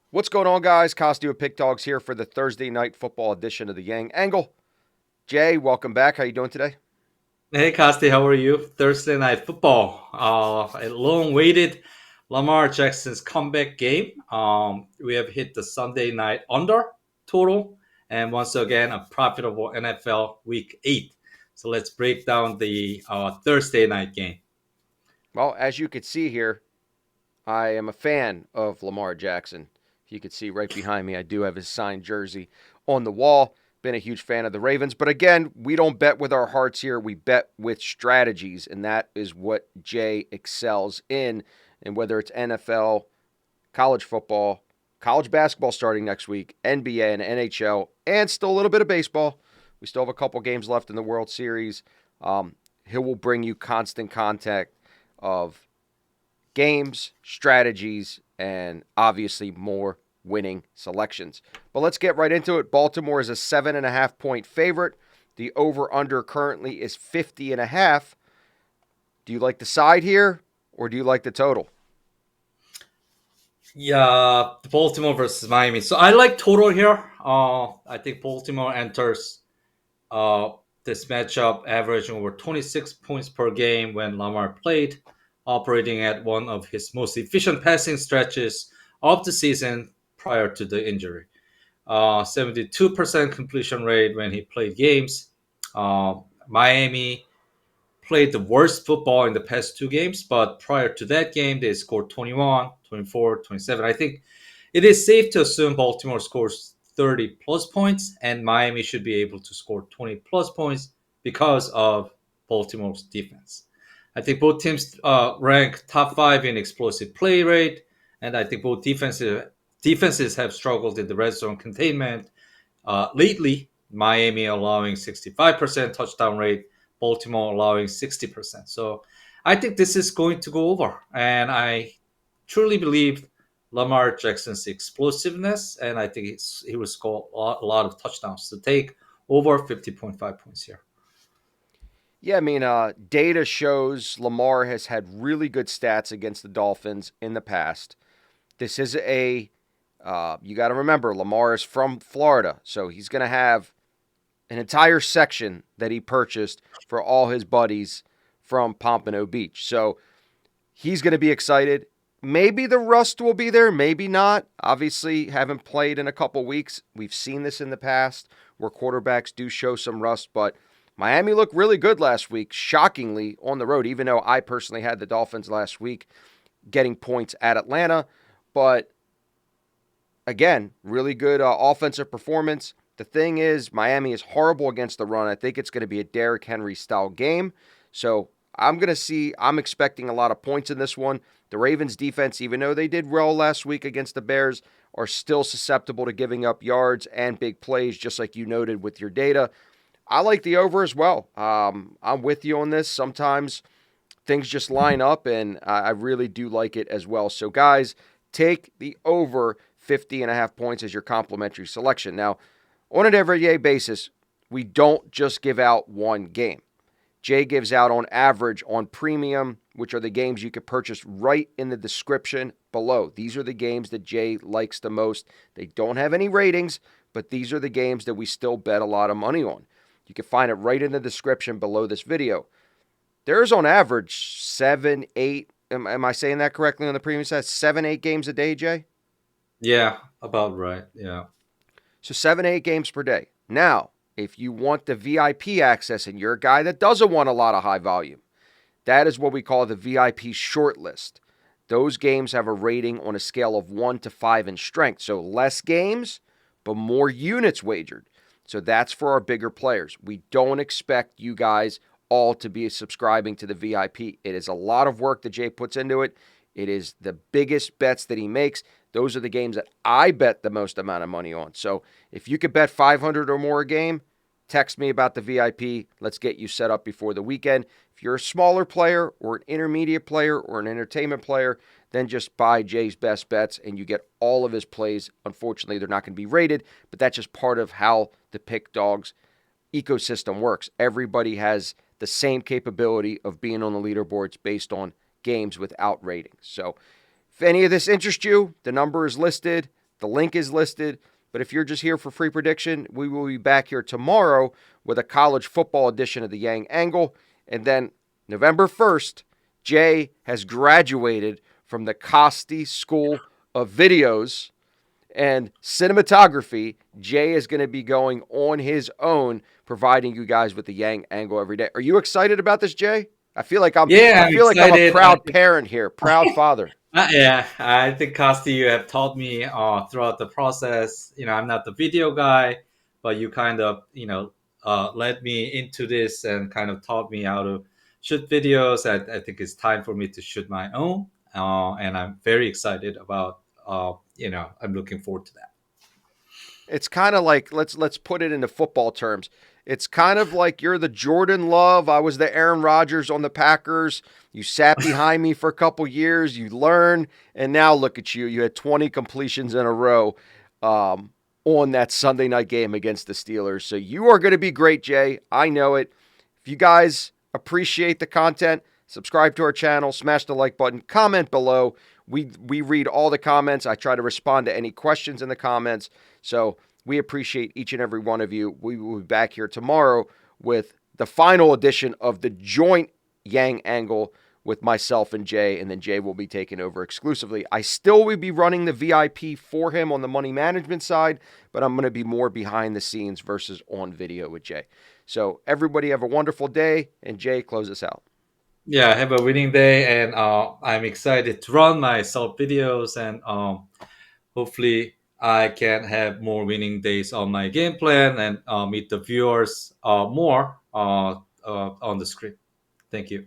What's going on, guys? Costi with Pickdawgz here for the Thursday night football edition of the Yang Angle. Jay, welcome back. How you doing today? Hey, Costi, how are you? Thursday night football. A long-awaited Lamar Jackson's comeback game. We have hit the Sunday night under total, and once again a profitable NFL Week 8. So let's break down the Thursday night game. Well, as you could see here, I am a fan of Lamar Jackson. If you could see right behind me, I do have his signed jersey on the wall. Been a huge fan of the Ravens. But again, we don't bet with our hearts here. We bet with strategies. And that is what Jay excels in. And whether it's NFL, college football, college basketball starting next week, NBA and NHL, and still a little bit of baseball. We still have a couple games left in the World Series. He will bring you constant contact of games, strategies, and obviously more winning selections. But let's get right into it. Baltimore is a 7.5 point favorite. The over-under currently is 50.5. Do you like the side here, or do you like the total? Yeah, the Baltimore versus Miami. So I like total here. I think Baltimore enters uh, this matchup averaging over 26 points per game when Lamar played, operating at one of his most efficient passing stretches of the season prior to the injury. 72% completion rate when he played games. Miami played the worst football in the past two games, but prior to that game, they scored 21, 24, 27. I think it is safe to assume Baltimore scores 30 plus points, and Miami should be able to score 20 plus points because of Baltimore's defense. I think both teams rank top five in explosive play rate, and I think both defenses have struggled in the red zone containment lately. Miami allowing 65% touchdown rate, Baltimore allowing 60%. So I think this is going to go over, and I truly believe Lamar Jackson's explosiveness, and I think he will score a lot of touchdowns to take over 50.5 points here. Yeah, I mean, data shows Lamar has had really good stats against the Dolphins in the past. This is you got to remember, Lamar is from Florida, so he's going to have an entire section that he purchased for all his buddies from Pompano Beach. So he's going to be excited. Maybe the rust will be there, maybe not. Obviously, haven't played in a couple weeks. We've seen this in the past where quarterbacks do show some rust, but Miami looked really good last week, shockingly on the road, even though I personally had the Dolphins last week getting points at Atlanta. But again, really good offensive performance. The thing is, Miami is horrible against the run. I think it's going to be a Derrick Henry style game. So I'm expecting a lot of points in this one. The Ravens defense, even though they did well last week against the Bears, are still susceptible to giving up yards and big plays, just like you noted with your data. I like the over as well. I'm with you on this. Sometimes things just line up, and I really do like it as well. So, guys, take the over 50.5 points as your complimentary selection. Now, on an everyday basis, we don't just give out one game. Jay gives out on average on premium, which are the games you can purchase right in the description below. These are the games that Jay likes the most. They don't have any ratings, but these are the games that we still bet a lot of money on. You can find it right in the description below this video. There's on average 7, 8, am I saying that correctly on the premium side? 7, 8 games a day, Jay? Yeah, about right. Yeah. So 7, 8 games per day. Now, if you want the VIP access and you're a guy that doesn't want a lot of high volume, that is what we call the VIP short list. Those games have a rating on a scale of 1 to 5 in strength. So less games, but more units wagered. So that's for our bigger players. We don't expect you guys all to be subscribing to the VIP. It is a lot of work that Jay puts into it. It is the biggest bets that he makes. Those are the games that I bet the most amount of money on. So if you could bet 500 or more a game, text me about the VIP. Let's get you set up before the weekend. If you're a smaller player or an intermediate player or an entertainment player, then just buy Jay's best bets and you get all of his plays. Unfortunately, they're not going to be rated, but that's just part of how the Pickdawgz ecosystem works. Everybody has the same capability of being on the leaderboards based on games without ratings. So if any of this interests you, the number is listed. The link is listed. But if you're just here for free prediction, we will be back here tomorrow with a college football edition of the Yang Angle. And then November 1st, Jay has graduated from the Costi School of Videos and Cinematography. Jay is going to be going on his own, providing you guys with the Yang Angle every day. Are you excited about this, Jay? I feel like I'm. Yeah, I I'm feel like I'm a excited. proud parent here, proud father. Yeah, I think Costi, you have taught me throughout the process. I'm not the video guy, but you kind of led me into this and kind of taught me how to shoot videos. I think it's time for me to shoot my own, and I'm very excited about. I'm looking forward to that. It's kind of like let's put it into football terms. It's kind of like you're the Jordan Love. I was the Aaron Rodgers on the Packers. You sat behind me for a couple years. You learn, and now look at you. You had 20 completions in a row on that Sunday night game against the Steelers. So you are going to be great, Jay. I know it. If you guys appreciate the content, subscribe to our channel, smash the like button, comment below. We read all the comments. I try to respond to any questions in the comments. So we appreciate each and every one of you. We will be back here tomorrow with the final edition of the joint Yang Angle with myself and Jay, and then Jay will be taking over exclusively. I still will be running the VIP for him on the money management side, but I'm going to be more behind the scenes versus on video with Jay. So everybody have a wonderful day, and Jay, close us out. Yeah, have a winning day, and I'm excited to run my self videos, and hopefully I can have more winning days on my game plan and meet the viewers more on the screen. Thank you.